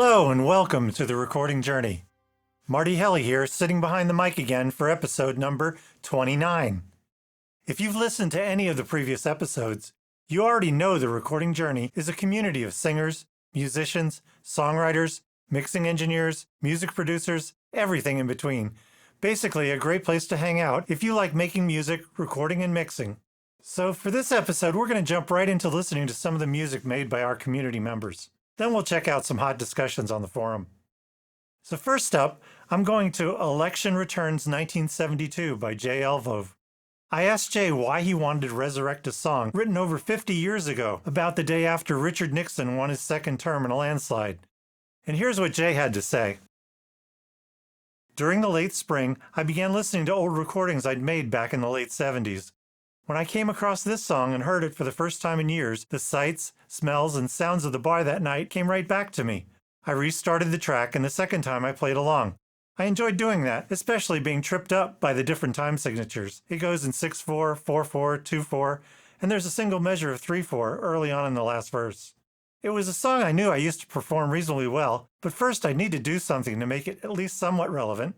Hello and welcome to the recording journey. Marty Helly here, sitting behind the mic again for episode number 29. If you've listened to any of the previous episodes, you already know the recording journey is a community of singers, musicians, songwriters, mixing engineers, music producers, everything in between. Basically a great place to hang out if you like making music, recording, and mixing. So for this episode, we're going to jump right into listening to some of the music made by our community members. Then we'll check out some hot discussions on the forum. So first up, I'm going to Election Returns 1972 by Jay Elvove. I asked Jay why he wanted to resurrect a song written over 50 years ago about the day after Richard Nixon won his second term in a landslide. And here's what Jay had to say. During the late spring, I began listening to old recordings I'd made back in the late 70s. When I came across this song and heard it for the first time in years, the sights, smells, and sounds of the bar that night came right back to me. I restarted the track, and the second time I played along. I enjoyed doing that, especially being tripped up by the different time signatures. It goes in 6/4, 4/4, 2/4, and there's a single measure of 3/4 early on in the last verse. It was a song I knew I used to perform reasonably well, but first I'd need to do something to make it at least somewhat relevant.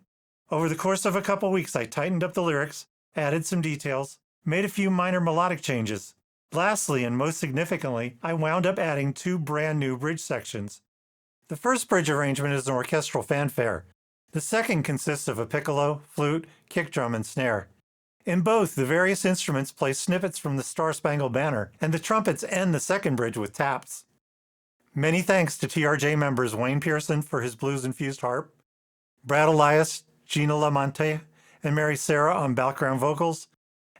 Over the course of a couple weeks, I tightened up the lyrics, added some details, made a few minor melodic changes. Lastly, and most significantly, I wound up adding 2 brand new bridge sections. The first bridge arrangement is an orchestral fanfare. The second consists of a piccolo, flute, kick drum, and snare. In both, the various instruments play snippets from the Star-Spangled Banner, and the trumpets end the second bridge with taps. Many thanks to TRJ members Wayne Pearson for his blues-infused harp, Brad Elias, Gina Lamonte, and Mary Sarah on background vocals,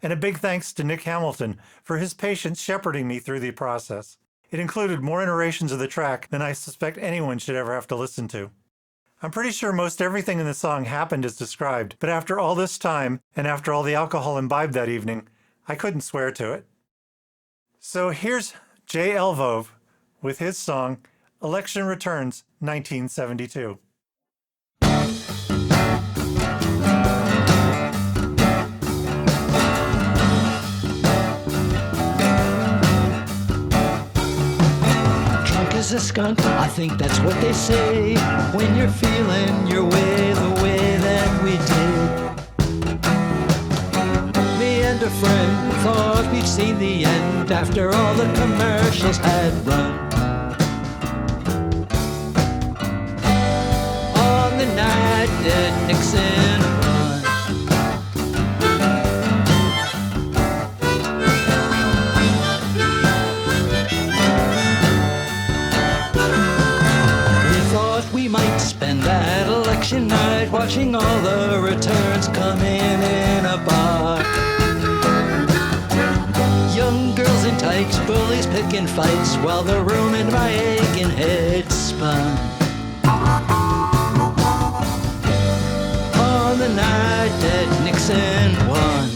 and a big thanks to Nick Hamilton for his patience shepherding me through the process. It included more iterations of the track than I suspect anyone should ever have to listen to. I'm pretty sure most everything in the song happened as described, but after all this time, and after all the alcohol imbibed that evening, I couldn't swear to it. So here's Jay Elvove with his song, Election Returns 1972. A skunk, I think that's what they say when you're feeling your way the way that we did. Me and a friend thought we'd seen the end after all the commercials had run. On the night that Nixon won, we might spend that election night watching all the returns come in a bar. Young girls in tights, bullies picking fights while the room in my aching head spun. On the night that Nixon won,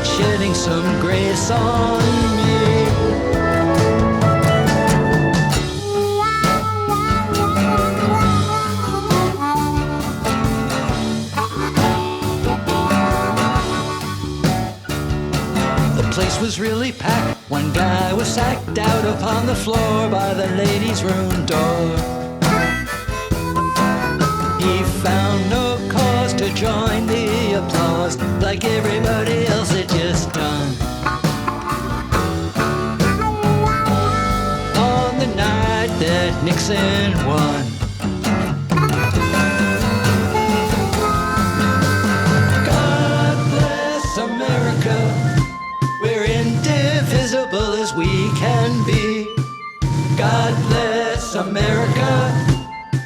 shedding some grace on me. The place was really packed. One guy was sacked out upon the floor by the ladies' room door. He found no cause to join the applause like everybody else had just done. On the night that Nixon won, God bless America, we're indivisible as we can be. God bless America,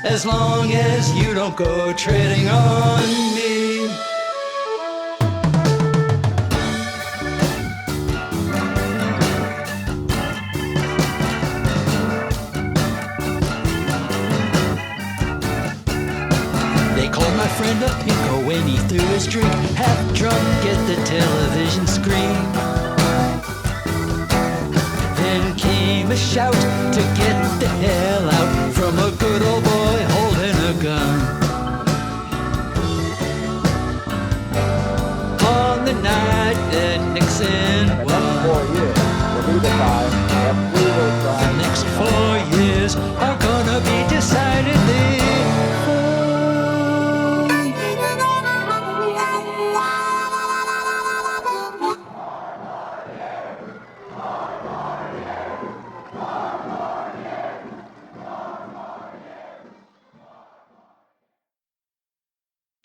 as long as you don't go treading on me. They called my friend a pinko when he threw his drink, half drunk at the television screen. Then Then came a shout to get the hell out from a good old boy holding a gun. On the night that Nixon won, the next 4 years are gonna be decidedly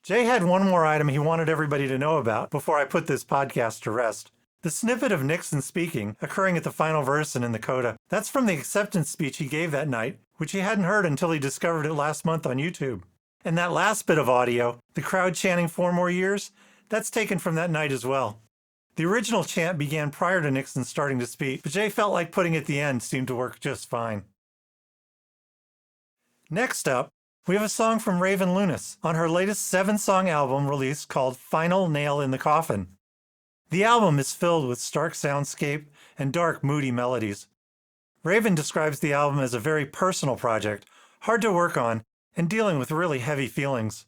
Jay had one more item he wanted everybody to know about before I put this podcast to rest. The snippet of Nixon speaking, occurring at the final verse and in the coda, that's from the acceptance speech he gave that night, which he hadn't heard until he discovered it last month on YouTube. And that last bit of audio, the crowd chanting 4 more years, that's taken from that night as well. The original chant began prior to Nixon starting to speak, but Jay felt like putting it at the end seemed to work just fine. Next up, we have a song from Raven Lunis on her latest 7-song album release called Final Nail in the Coffin. The album is filled with stark soundscape and dark, moody melodies. Raven describes the album as a very personal project, hard to work on, and dealing with really heavy feelings.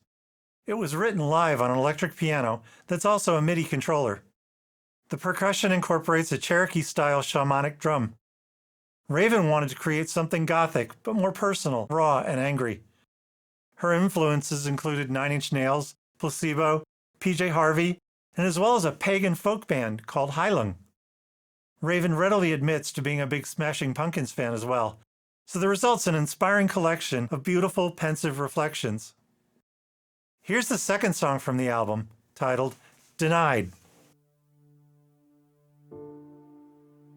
It was written live on an electric piano that's also a MIDI controller. The percussion incorporates a Cherokee-style shamanic drum. Raven wanted to create something gothic, but more personal, raw, and angry. Her influences included Nine Inch Nails, Placebo, PJ Harvey, and as well as a pagan folk band called Heilung. Raven readily admits to being a big Smashing Pumpkins fan as well, so the result's an inspiring collection of beautiful, pensive reflections. Here's the second song from the album, titled Denied.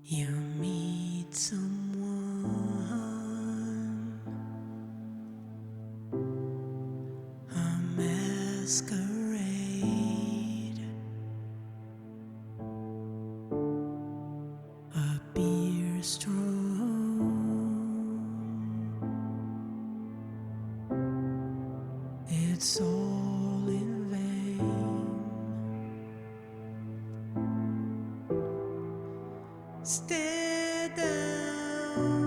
You meet someone, a masquerade, a beer straw, it's all in vain. Stare down.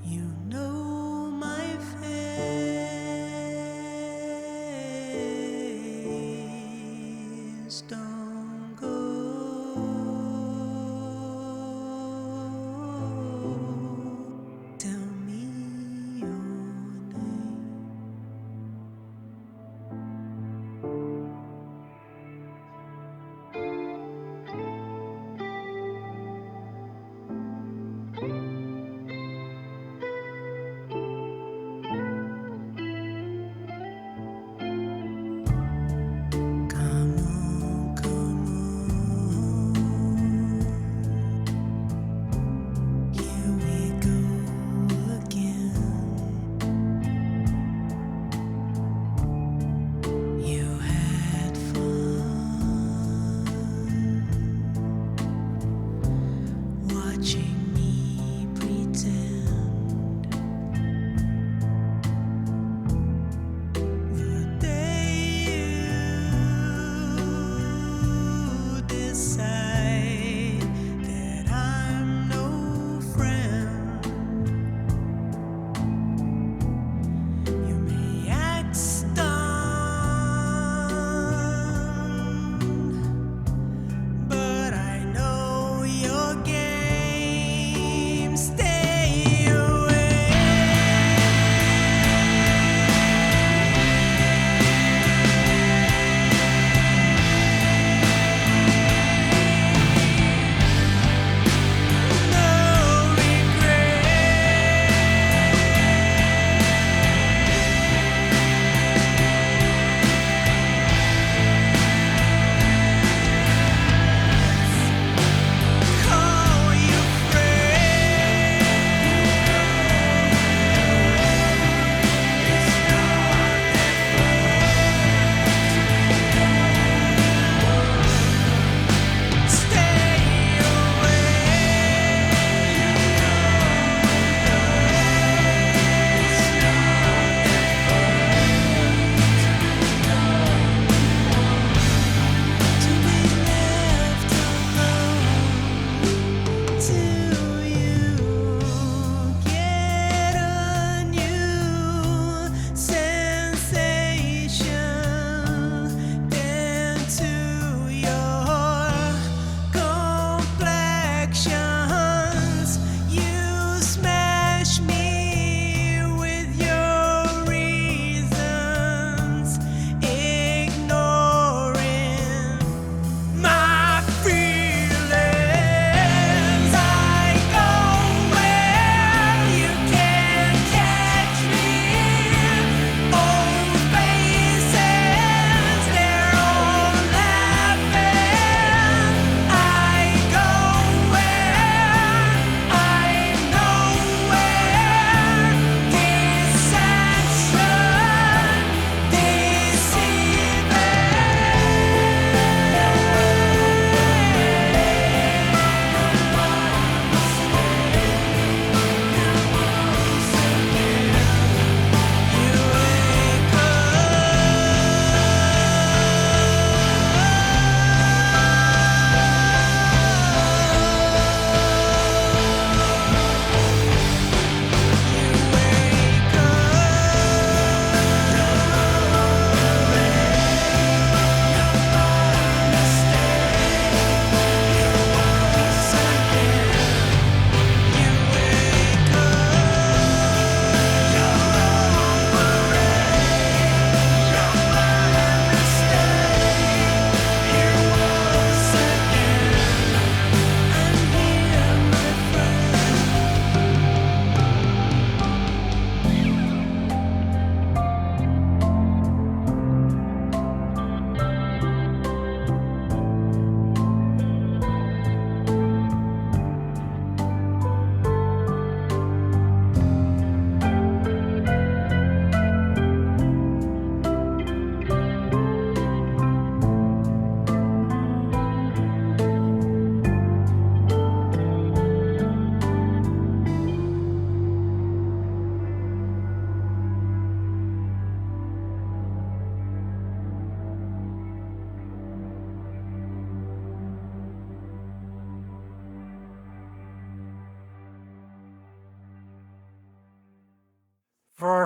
You know my face. Don't go. Tell me your name.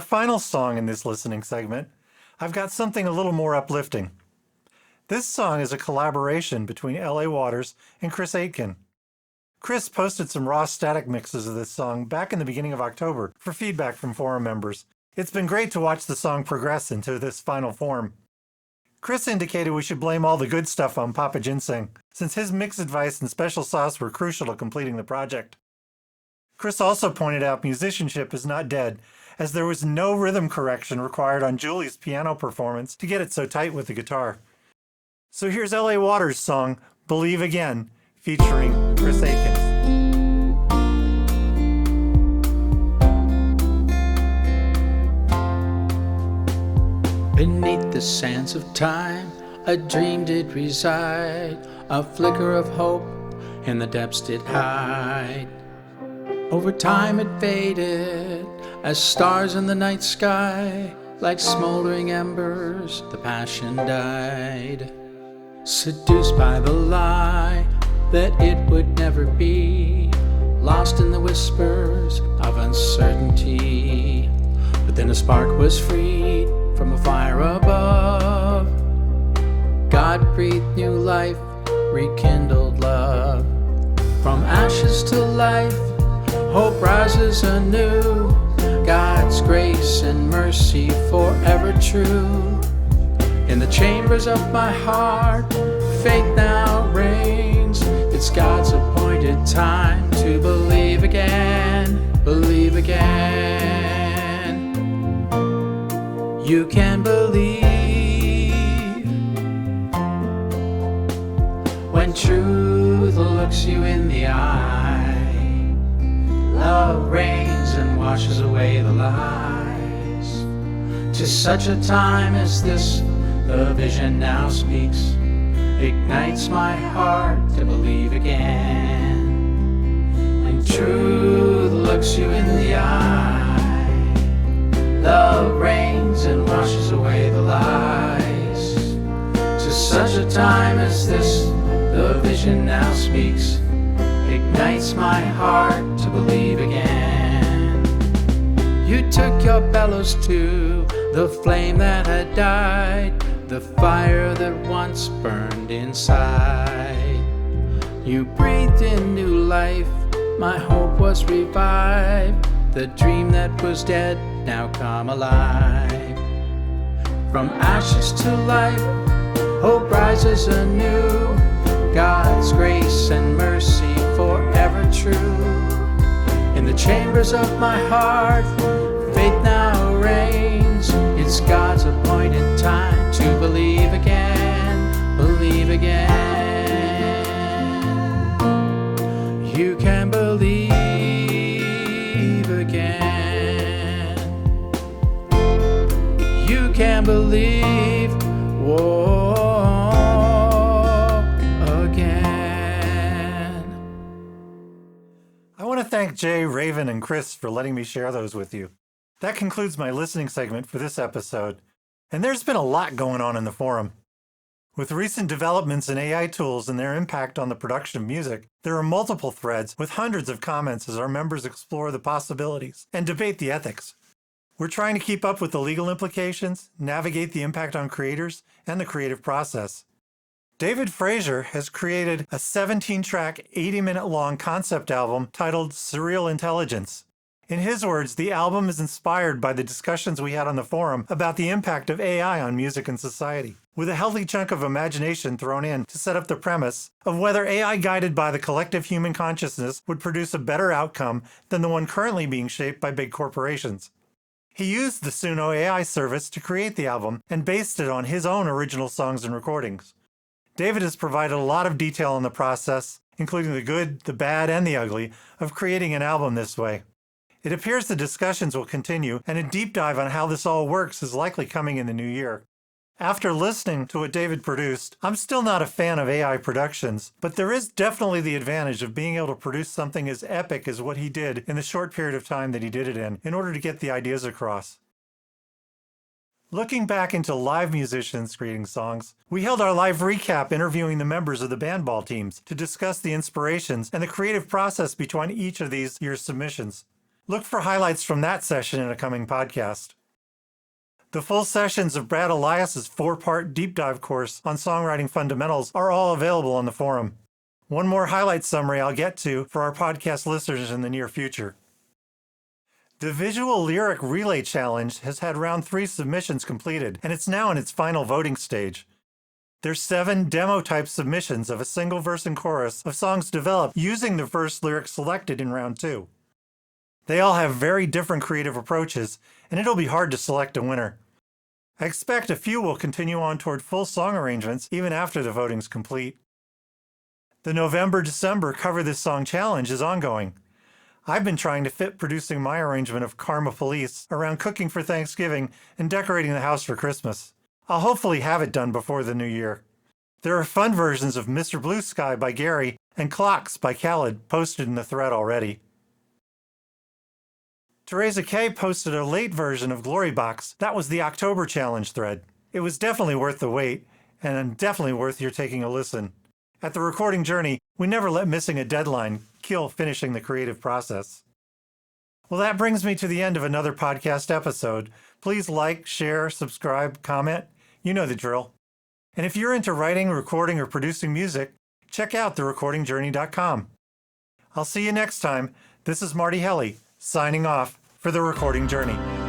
our final song in this listening segment, I've got something a little more uplifting. This song is a collaboration between L.A. Waters and Chris Aitkins. Chris posted some raw static mixes of this song back in the beginning of October for feedback from forum members. It's been great to watch the song progress into this final form. Chris indicated we should blame all the good stuff on Papa Ginseng, since his mix advice and special sauce were crucial to completing the project. Chris also pointed out musicianship is not dead, as there was no rhythm correction required on Julie's piano performance to get it so tight with the guitar. So here's L.A. Waters' song, Believe Again, featuring Chris Aitkins. Beneath the sands of time, a dream did reside, a flicker of hope in the depths did hide. Over time it faded, as stars in the night sky, like smoldering embers, the passion died. Seduced by the lie that it would never be, lost in the whispers of uncertainty. But then a spark was freed from a fire above. God breathed new life, rekindled love. From ashes to life, hope rises anew. God's grace and mercy forever true. In the chambers of my heart, faith now reigns. It's God's appointed time to believe again, believe again. You can believe when truth looks you in the eye. Love reigns and washes away the lies. To such a time as this, the vision now speaks, ignites my heart to believe again. When truth looks you in the eye, love reigns and washes away the lies. To such a time as this, the vision now speaks, ignites my heart to believe again. You took your bellows to the flame that had died, the fire that once burned inside. You breathed in new life, my hope was revived. The dream that was dead now come alive. From ashes to life, hope rises anew. God's grace and mercy forever true. In the chambers of my heart, faith now reigns. It's God's appointed time to believe again, believe again. You can believe again. You can believe, again. I want to thank Jay, Raven, and Chris for letting me share those with you. That concludes my listening segment for this episode, and there's been a lot going on in the forum. With recent developments in AI tools and their impact on the production of music, there are multiple threads with hundreds of comments as our members explore the possibilities and debate the ethics. We're trying to keep up with the legal implications, navigate the impact on creators, and the creative process. David Frazier has created a 17-track, 80-minute-long concept album titled Surreal Intelligence. In his words, the album is inspired by the discussions we had on the forum about the impact of AI on music and society, with a healthy chunk of imagination thrown in to set up the premise of whether AI guided by the collective human consciousness would produce a better outcome than the one currently being shaped by big corporations. He used the Suno AI service to create the album and based it on his own original songs and recordings. David has provided a lot of detail on the process, including the good, the bad, and the ugly, of creating an album this way. It appears the discussions will continue, and a deep dive on how this all works is likely coming in the new year. After listening to what David produced, I'm still not a fan of AI productions, but there is definitely the advantage of being able to produce something as epic as what he did in the short period of time that he did it in order to get the ideas across. Looking back into live musicians creating songs, we held our live recap interviewing the members of the bandball teams to discuss the inspirations and the creative process behind each of these year's submissions. Look for highlights from that session in a coming podcast. The full sessions of Brad Elias's 4-part deep dive course on songwriting fundamentals are all available on the forum. One more highlight summary I'll get to for our podcast listeners in the near future. The Visual Lyric Relay Challenge has had round 3 submissions completed, and it's now in its final voting stage. There's 7 demo-type submissions of a single verse and chorus of songs developed using the verse lyrics selected in round 2. They all have very different creative approaches, and it'll be hard to select a winner. I expect a few will continue on toward full song arrangements even after the voting's complete. The November-December Cover This Song Challenge is ongoing. I've been trying to fit producing my arrangement of Karma Police around cooking for Thanksgiving and decorating the house for Christmas. I'll hopefully have it done before the new year. There are fun versions of Mr. Blue Sky by Gary and Clocks by Khaled posted in the thread already. Teresa K posted a late version of Glory Box. That was the October challenge thread. It was definitely worth the wait, and definitely worth your taking a listen. At the Recording Journey, we never let missing a deadline kill finishing the creative process. Well, that brings me to the end of another podcast episode. Please like, share, subscribe, comment. You know the drill. And if you're into writing, recording, or producing music, check out therecordingjourney.com. I'll see you next time. This is Marty Helly, signing off for The Recording Journey.